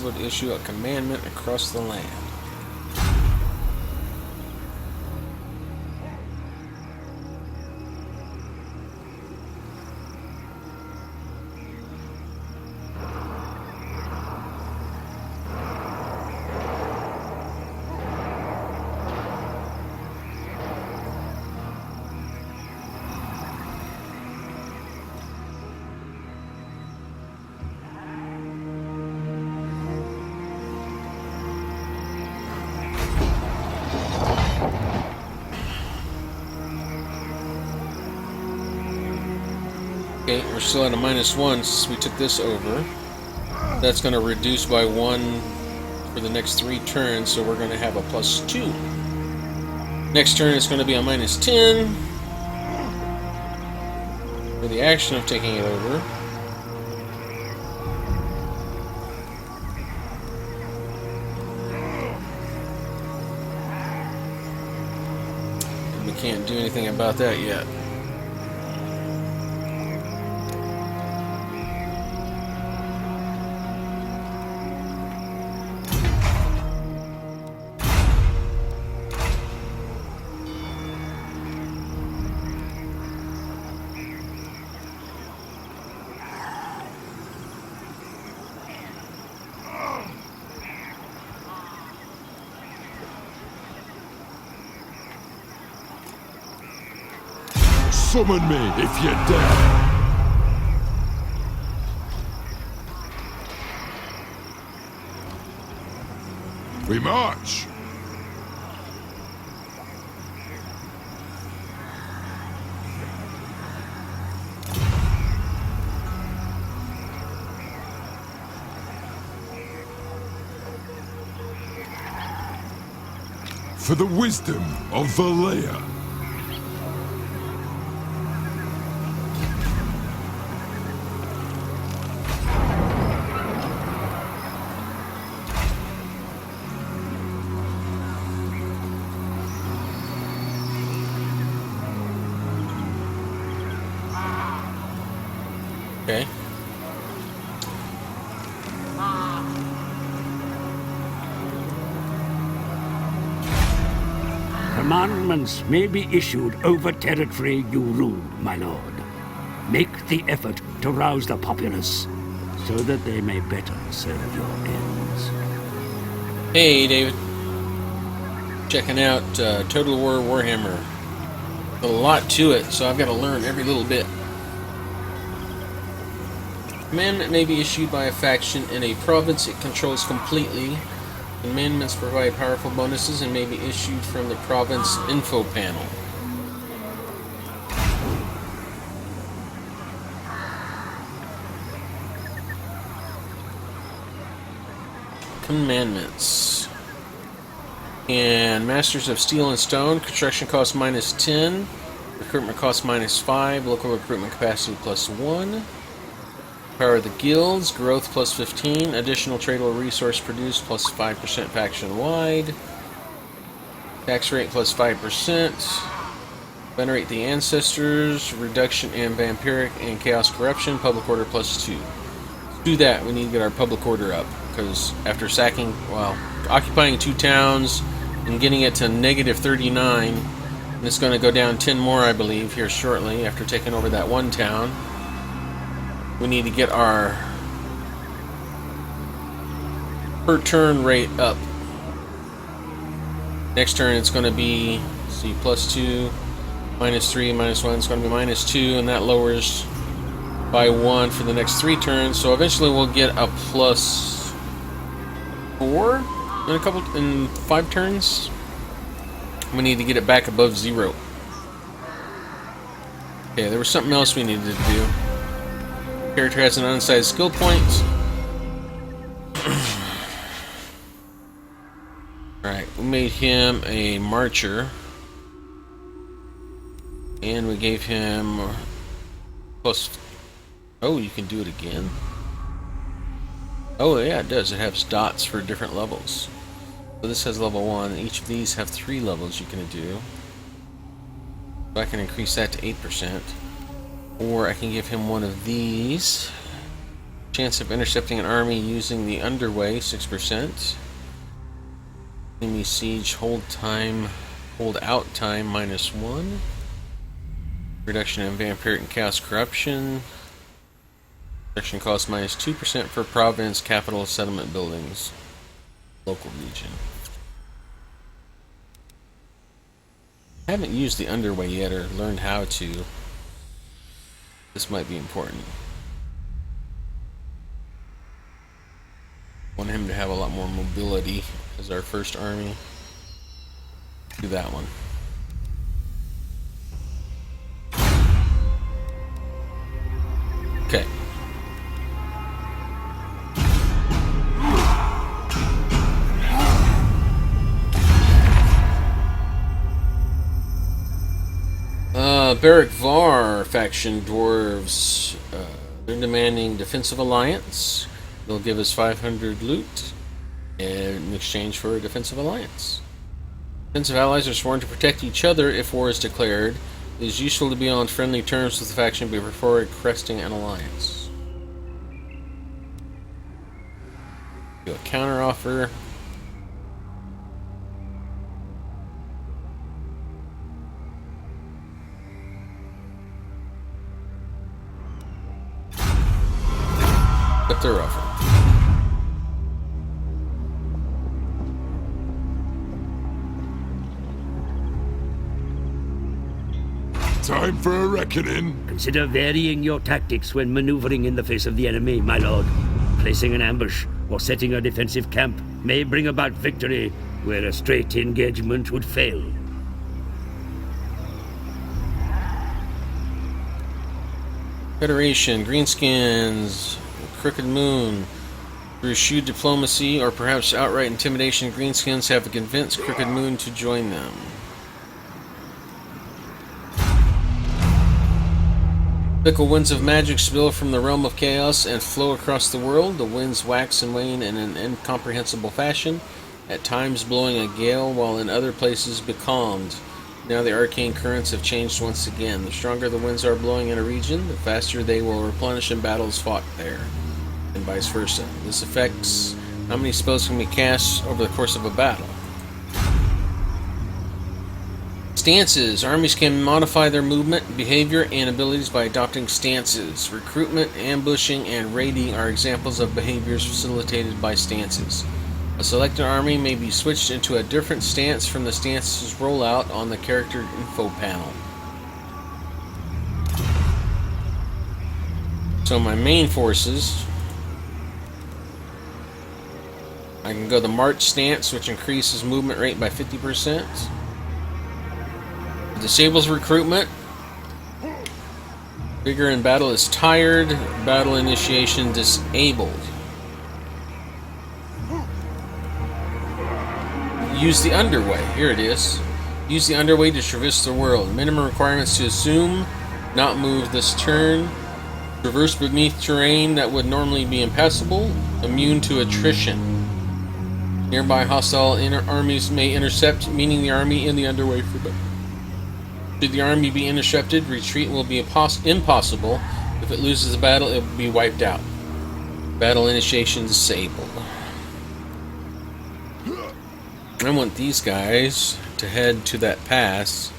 possible to issue a commandment across the land. Okay, we're still at a -1 since we took this over. That's going to reduce by 1 for the next 3 turns, so we're going to have a +2. Next turn it's going to be a -10 for the action of taking it over. And we can't do anything about that yet. Summon me if you dare! We march! For the wisdom of Valea. Okay. Commandments may be issued over territory you rule, my lord. Make the effort to rouse the populace, so that they may better serve your ends. Hey, David. Checking out Total War Warhammer. A lot to it, so I've got to learn every little bit. Commandment may be issued by a faction in a province it controls completely. Commandments provide powerful bonuses and may be issued from the province info panel. Commandments. And Masters of Steel and Stone, construction cost -10, recruitment cost -5, local recruitment capacity +1. Power of the Guilds, growth +15, additional tradable resource produced +5% faction-wide. Tax rate +5%. Venerate the Ancestors, reduction in vampiric and chaos corruption, public order +2. To do that, we need to get our public order up, because after sacking, well, occupying 2 towns and getting it to -39, and it's going to go down 10 more, I believe, here shortly after taking over that 1 town. We need to get our per turn rate up. Next turn it's going to be, see, +2, -3, -1, it's going to be -2, and that lowers by 1 for the next 3 turns. So eventually we'll get a +4 in 5 turns. We need to get it back above 0. Okay, there was something else we needed to do. Character has an unsized skill point. Alright, we made him a marcher. And we gave him plus... Oh, you can do it again? Oh yeah, it does. It has dots for different levels. So this has level 1. Each of these have 3 levels you can do. So I can increase that to 8%. Or I can give him one of these. Chance of intercepting an army using the underway, 6%. Enemy siege hold out time, -1. Reduction in vampiric and chaos corruption. Reduction cost -2% for province, capital, settlement buildings. Local region. I haven't used the underway yet or learned how to. This might be important. Want him to have a lot more mobility as our first army. Do that one. Okay. Beric Var faction Dwarves. They're demanding defensive alliance. They'll give us 500 loot in exchange for a defensive alliance. Defensive allies are sworn to protect each other if war is declared. It is useful to be on friendly terms with the faction before requesting an alliance. Do a counter offer. Accept their offer. Time for a reckoning. Consider varying your tactics when maneuvering in the face of the enemy, my lord. Placing an ambush or setting a defensive camp may bring about victory where a straight engagement would fail. Federation, Greenskins, Crooked Moon. Through shrewd diplomacy or perhaps outright intimidation, Greenskins have convinced Crooked Moon to join them. Fickle winds of magic spill from the realm of chaos and flow across the world. The winds wax and wane in an incomprehensible fashion, at times blowing a gale while in other places becalmed. Now the arcane currents have changed once again. The stronger the winds are blowing in a region, the faster they will replenish in battles fought there, and vice versa. This affects how many spells can be cast over the course of a battle. Stances. Armies can modify their movement, behavior, and abilities by adopting stances. Recruitment, ambushing, and raiding are examples of behaviors facilitated by stances. A selected army may be switched into a different stance from the stances rollout on the character info panel. So my main forces, I can go the March stance, which increases movement rate by 50%. Disables recruitment. Vigor in battle is tired. Battle initiation disabled. Use the underway. Here it is. Use the underway to traverse the world. Minimum requirements to assume, not move this turn. Traverse beneath terrain that would normally be impassable. Immune to attrition. Nearby hostile armies may intercept, meaning the army in the underway for battle. Should the army be intercepted, retreat will be impossible. If it loses the battle, it will be wiped out. Battle initiation disabled. I want these guys to head to that pass.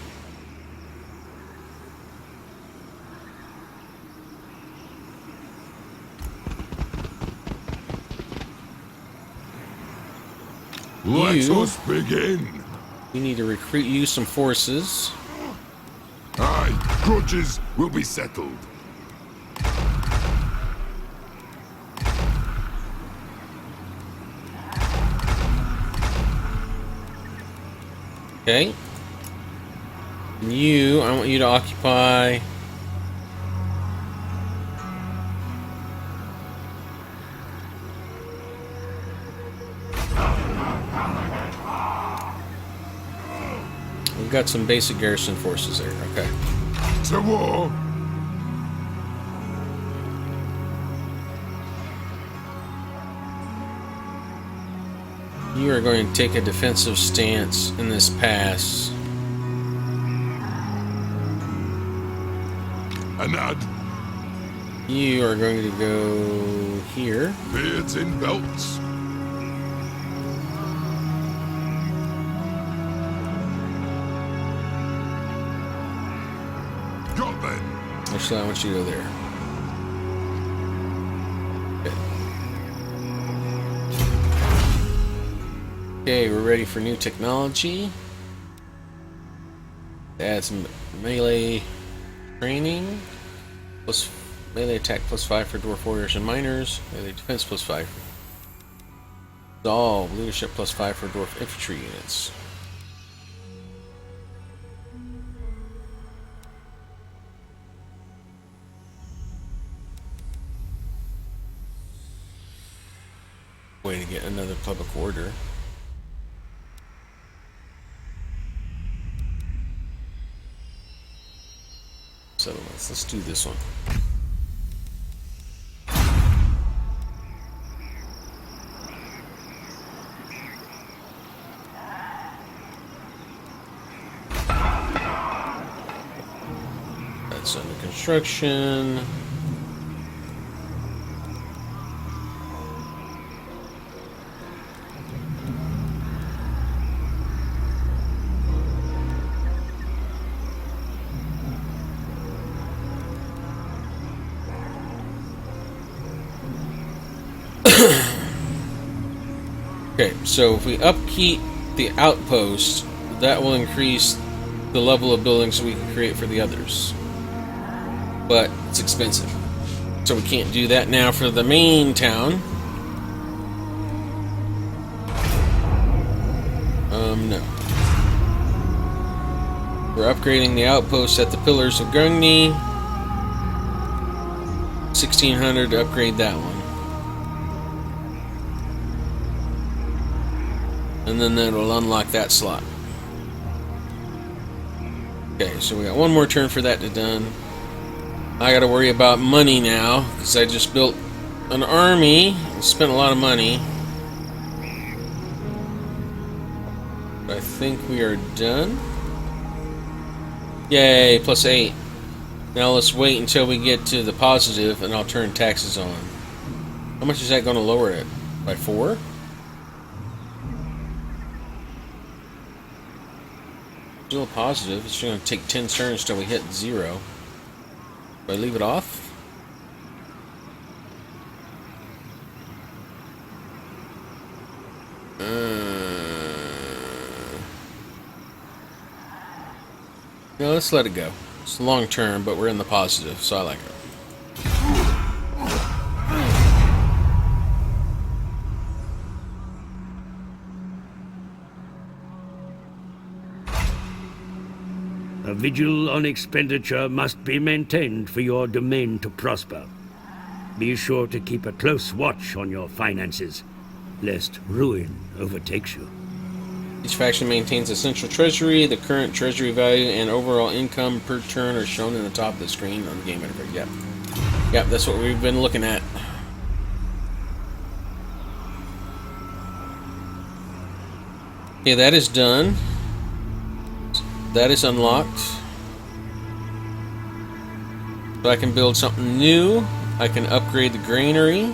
Let us begin. You need to recruit you some forces. Aye, grudges will be settled. Okay. And you, I want you to occupy we've got some basic garrison forces there. Okay. To war. You are going to take a defensive stance in this pass. A nod. You are going to go here. Beards in belts. Got them. Actually, I want you to go there. Okay, we're ready for new technology. Add some melee training. Plus melee attack +5 for dwarf warriors and miners. Melee defense +5. Resolve leadership +5 for dwarf infantry units. Way to get another public order. Settlements. Let's do this one. That's under construction. Okay, so if we upkeep the outpost, that will increase the level of buildings we can create for the others. But it's expensive. So we can't do that now for the main town. No. We're upgrading the outpost at the Pillars of Gungni. 1600 to upgrade that one. And then that'll unlock that slot. Okay, so we got one more turn for that to done. I gotta worry about money now, because I just built an army and spent a lot of money. But I think we are done. Yay, +8. Now let's wait until we get to the positive and I'll turn taxes on. How much is that going to lower it? By 4? Still positive. It's going to take 10 turns till we hit 0. Do I leave it off? No, let's let it go. It's long term, but we're in the positive, so I like it. A vigil on expenditure must be maintained for your domain to prosper. Be sure to keep a close watch on your finances, lest ruin overtakes you. Each faction maintains a central treasury. The current treasury value and overall income per turn are shown in the top of the screen on the game editor. Yep. Yep, that's what we've been looking at. Okay, that is done. That is unlocked. So I can build something new. I can upgrade the granary.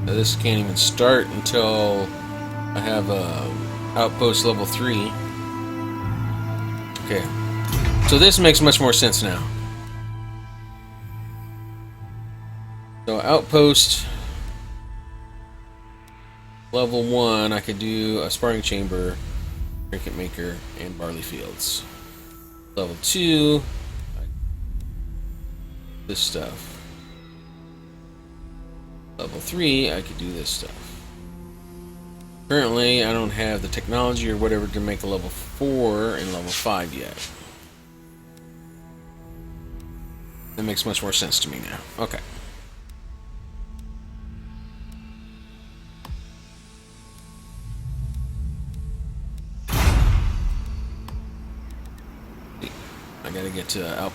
This can't even start until I have outpost level 3. Okay, so this makes much more sense now. So outpost level 1, I could do a sparring chamber, trinket maker, and barley fields. Level 2, this stuff. Level 3, I could do this stuff. Currently, I don't have the technology or whatever to make a level 4 and level 5 yet. That makes much more sense to me now. Okay. to outfit